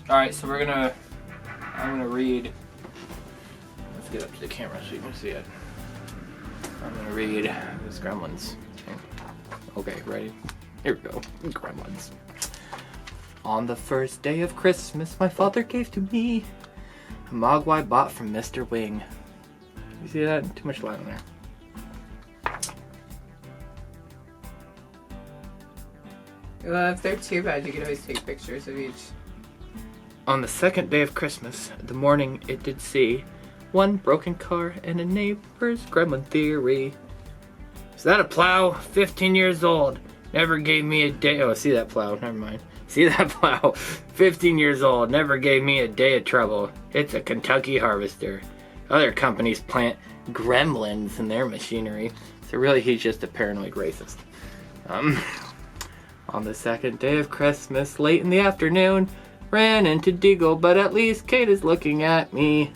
Alright, so I'm gonna read. Let's get up to the camera so you can see it. I'm gonna read this Gremlins thing. Okay, ready? Here we go. Gremlins. On the first day of Christmas, my father gave to me a mogwai bought from Mr. Wing. You see that? Too much light on there. Well, if they're too bad, you can always take pictures of each. On the second day of Christmas, the morning it did see one broken car and a neighbor's gremlin theory. Is that a plow? 15 years old. Never gave me a day. Oh, see that plow? Never mind. See that plow? 15 years old. Never gave me a day of trouble. It's a Kentucky harvester. Other companies plant gremlins in their machinery. So really, he's just a paranoid racist. On the second day of Christmas, late in the afternoon, ran into Deagle, but at least Kate is looking at me.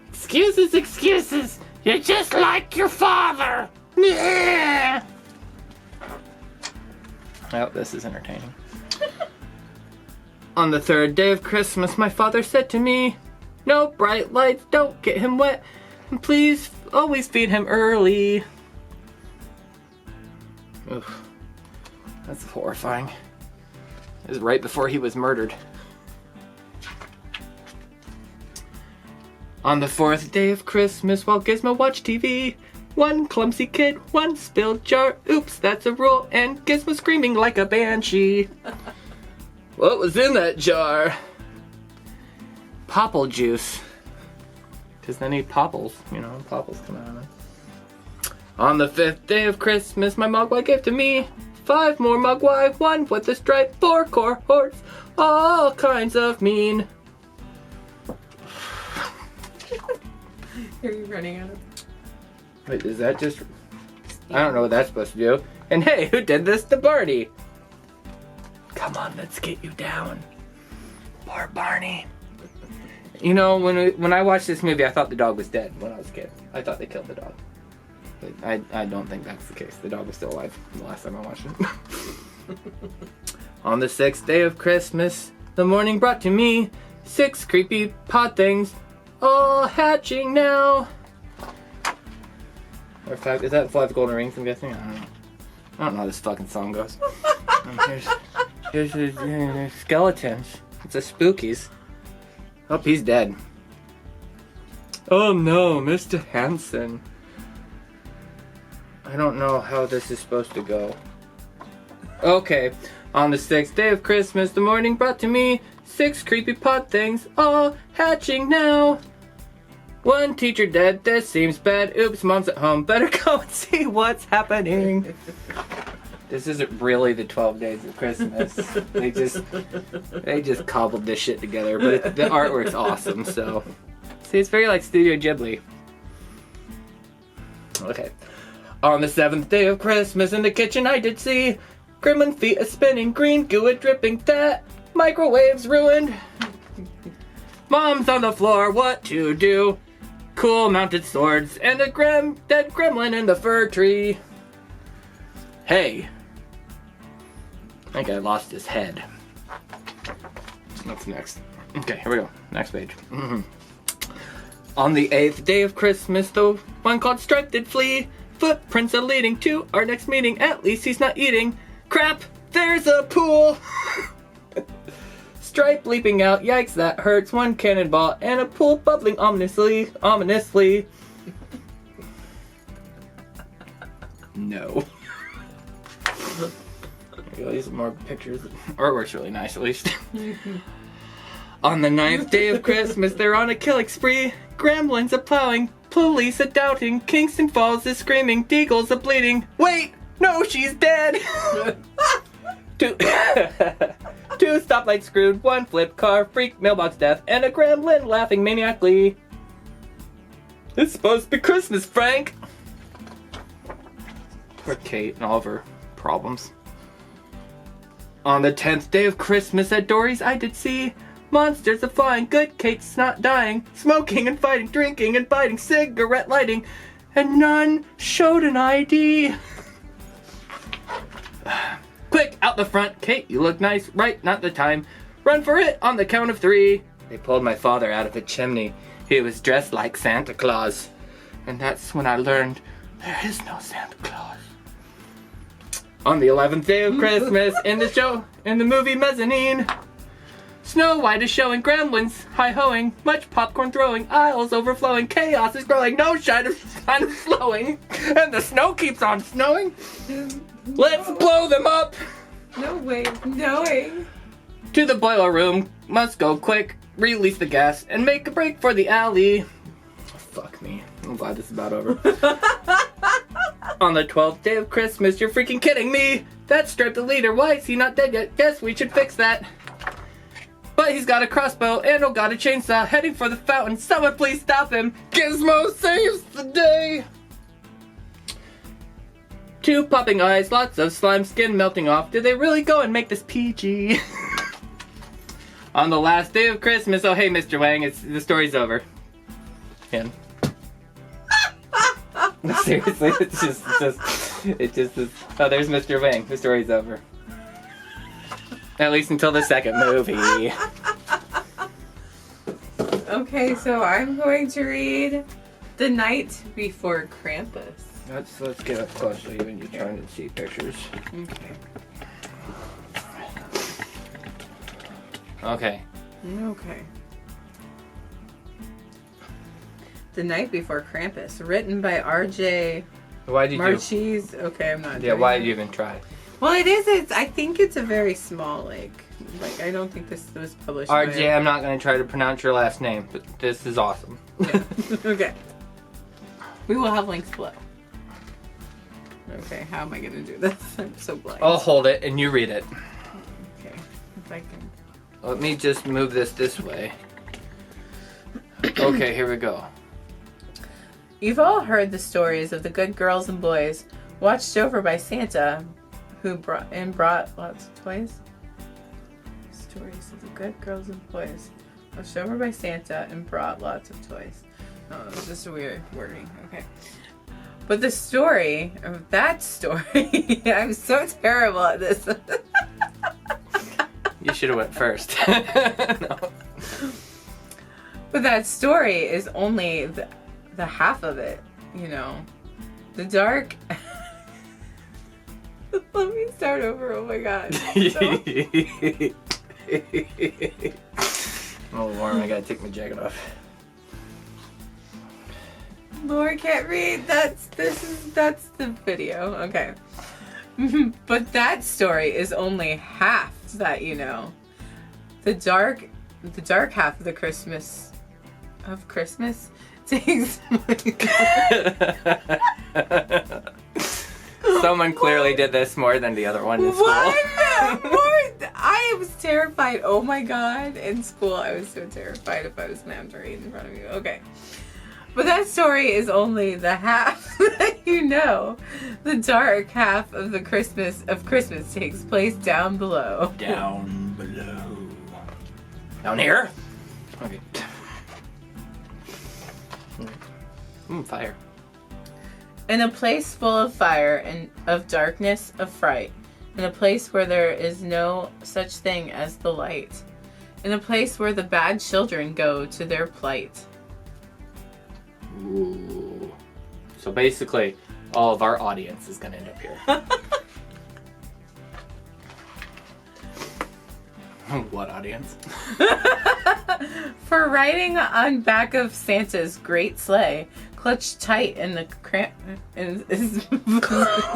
Excuses, excuses! You're just like your father! Yeah. Oh, this is entertaining. On the third day of Christmas, my father said to me, no bright lights, don't get him wet, and please always feed him early. Oof. That's horrifying. It was right before he was murdered. On the fourth day of Christmas, while Gizmo watched TV, one clumsy kid, one spilled jar, oops, that's a rule, and Gizmo screaming like a banshee. What was in that jar? Popple juice. Because then he popples, popples come out of it. On the fifth day of Christmas, my mogwai gave to me 5 more mogwai, 1 with a stripe, 4 cohorts, all kinds of mean. Are you running out of... Wait, is that just... I don't know what that's supposed to do. And hey, who did this to Barney? Come on, let's get you down. Poor Barney. You know, when I watched this movie, I thought the dog was dead when I was a kid. I thought they killed the dog. But I don't think that's the case. The dog was still alive the last time I watched it. On the 6th day of Christmas, the morning brought to me 6 creepy pod things, all hatching now. Or 5, is that 5 golden rings, I'm guessing? I don't know. I don't know how this fucking song goes. Here's the skeletons. It's a spookies. Oh, he's dead. Oh no, Mr. Hanson. I don't know how this is supposed to go. Okay, on the 6th day of Christmas, the morning brought to me 6 creepy pod things, all hatching now. 1 teacher dead, this seems bad. Oops, mom's at home. Better go and see what's happening. This isn't really the 12 days of Christmas. They just cobbled this shit together, but the artwork's awesome, so. See, it's very like Studio Ghibli. Okay. On the 7th day of Christmas, in the kitchen I did see gremlin feet a-spinning, green goo a-dripping, that microwave's ruined. Mom's on the floor, what to do? Cool mounted swords, and a dead gremlin in the fir tree. Hey. I think I lost his head. What's next? Okay, here we go. Next page. On the 8th day of Christmas, the one called Stripe did flee. Footprints are leading to our next meeting. At least he's not eating. Crap! There's a pool! Stripe leaping out. Yikes, that hurts. 1 cannonball and a pool bubbling ominously. No. These are more pictures. Artwork's really nice, at least. On the 9th day of Christmas, they're on a killing spree. Gremlins a plowing, police a doubting, Kingston Falls is screaming, Deagle's a bleeding. Wait! No, she's dead! 2 stoplights screwed, 1 flip car, freak mailbox death, and a gremlin laughing maniacally. It's supposed to be Christmas, Frank! Poor Kate and all of her problems. On the 10th day of Christmas at Dory's I did see monsters a flying, good Kate's not dying, smoking and fighting, drinking and biting, cigarette lighting, and none showed an ID. Quick, out the front, Kate, you look nice, right, not the time. Run for it on the count of 3. They pulled my father out of a chimney. He was dressed like Santa Claus. And that's when I learned there is no Santa Claus. On the 11th day of Christmas, in the movie Mezzanine, Snow White is showing, gremlins hi-hoing, much popcorn throwing, aisles overflowing, chaos is growing, no shine of slowing, and the snow keeps on snowing. Let's blow them up! No way of knowing. To the boiler room, must go quick, release the gas, and make a break for the alley. Fuck me. I'm glad this is about over. On the 12th day of Christmas, you're freaking kidding me! That stripped the leader, why is he not dead yet? Guess we should fix that. But he's got a crossbow and got a chainsaw, heading for the fountain. Someone please stop him! Gizmo saves the day! 2 popping eyes, lots of slime, skin melting off. Did they really go and make this PG? On the last day of Christmas, oh hey Mr. Wang, the story's over. And seriously, it's just oh there's Mr. Wang, the story's over. At least until the second movie. Okay, so I'm going to read The Night Before Krampus. Let's get up close so you and you're trying to see pictures. Okay. Okay. Okay. The Night Before Krampus, written by R.J. Why'd you Marchese. Okay, I'm not. Yeah, doing why'd it. you even try? Well, it is. I think it's a very small, like I don't think this was published. RJ, I'm not gonna try to pronounce your last name, but this is awesome. Yeah. Okay. We will have links below. Okay, how am I gonna do this? I'm so blind. I'll hold it and you read it. Okay, if I can. Let me just move this way. Okay, here we go. You've all heard the stories of the good girls and boys watched over by Santa, who brought lots of toys. Stories of the good girls and boys watched over by Santa and brought lots of toys. Oh, it's just a weird wording. Okay. But the story of that story, I'm so terrible at this. You should have went first. No. But that story is only the half of it, you know. The dark... Let me start over, oh my god. Oh, warm, I gotta take my jacket off. Laura can't read. That's the video. Okay. But that story is only half that you know. The dark half of the Christmas takes Someone clearly did this more than the other one in school. What? I was terrified. Oh my god. In school, I was so terrified if I was going to have to read in front of you. Okay. But that story is only the half that you know. The dark half of the Christmas takes place down below. Down below. Down here? Okay. Fire. In a place full of fire and of darkness, of fright. In a place where there is no such thing as the light. In a place where the bad children go to their plight. Ooh. So basically, all of our audience is gonna end up here. What audience? For riding on back of Santa's great sleigh, clutched tight in the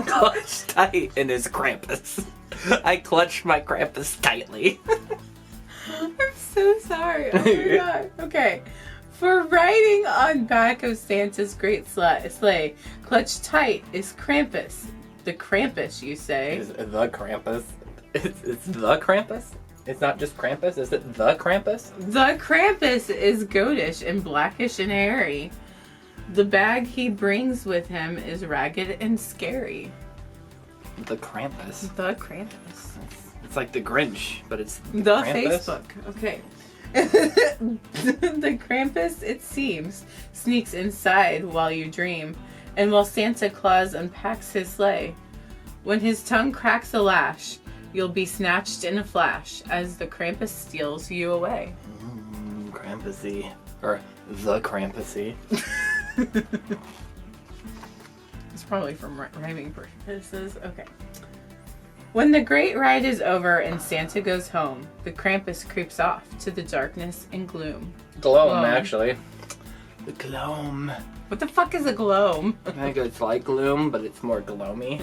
Clutched tight in his Krampus. I clutched my Krampus tightly. I'm so sorry. Oh my god. Okay. For riding on back of Santa's great sleigh, clutched tight is Krampus. The Krampus, you say? Is it the Krampus? It's the Krampus? It's not just Krampus? Is it the Krampus? The Krampus is goatish and blackish and hairy. The bag he brings with him is ragged and scary. The Krampus? The Krampus. It's like the Grinch, but it's The Krampus? Facebook. Okay. The Krampus, it seems, sneaks inside while you dream, and while Santa Claus unpacks his sleigh. When his tongue cracks a lash, You'll be snatched in a flash as the Krampus steals you away. Krampusy. Or the Krampusy. It's probably from rhyming purposes. Okay. When the great ride is over and Santa goes home, the Krampus creeps off to the darkness and gloom. Gloam, actually. The gloam. What the fuck is a gloam? I think it's like gloom, but it's more gloomy.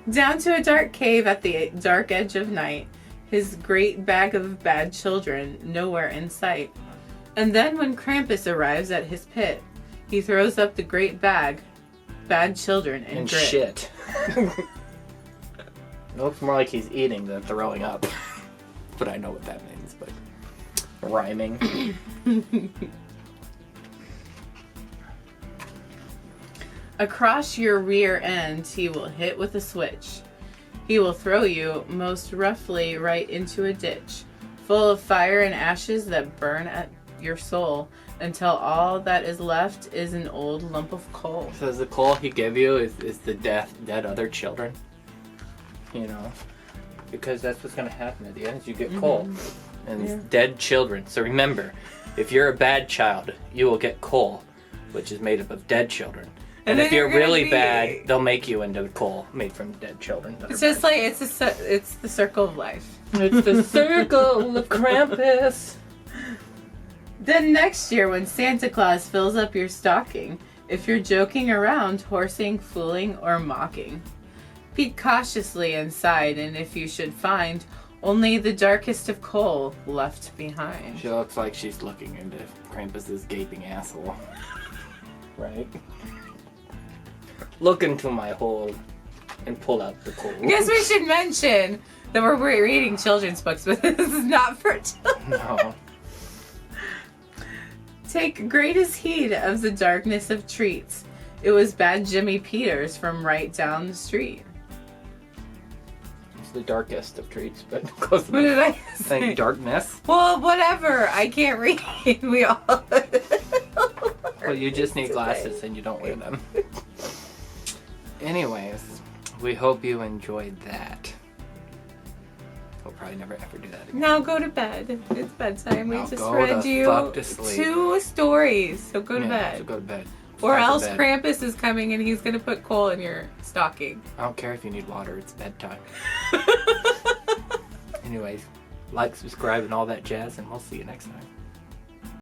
Down to a dark cave at the dark edge of night, his great bag of bad children nowhere in sight. And then when Krampus arrives at his pit, he throws up the great bag, bad children, and grit. Shit. It looks more like he's eating than throwing up. But I know what that means, but rhyming. Across your rear end, he will hit with a switch. He will throw you most roughly right into a ditch, full of fire and ashes that burn at your soul, until all that is left is an old lump of coal. So the coal he gave you is the dead other children. You know? Because that's what's going to happen at the end is you get coal. And it's dead children. So remember, if you're a bad child, you will get coal, which is made up of dead children. And if you're really bad, they'll make you into coal made from dead children. It's just like, it's the circle of life. It's the circle of Krampus. Then next year, when Santa Claus fills up your stocking, if you're joking around, horsing, fooling, or mocking, peek cautiously inside, and if you should find only the darkest of coal left behind. She looks like she's looking into Krampus's gaping asshole. Right? Look into my hole and pull out the coal. I guess we should mention that we're reading children's books, but this is not for children. No. Take greatest heed of the darkness of treats. It was bad Jimmy Peters from right down the street. It's the darkest of treats, but close What did I say? Think darkness. Well, whatever. I can't read. We all. Well, you just need glasses and you don't wear them. Anyways, we hope you enjoyed that. We'll probably never ever do that again. Now go to bed. It's bedtime. We Now just go read the you fuck to sleep. 2 stories. So go to bed. So go to bed. Or Time for else bed. Krampus is coming and he's going to put coal in your stocking. I don't care if you need water. It's bedtime. Anyways, like, subscribe, and all that jazz, and we'll see you next time.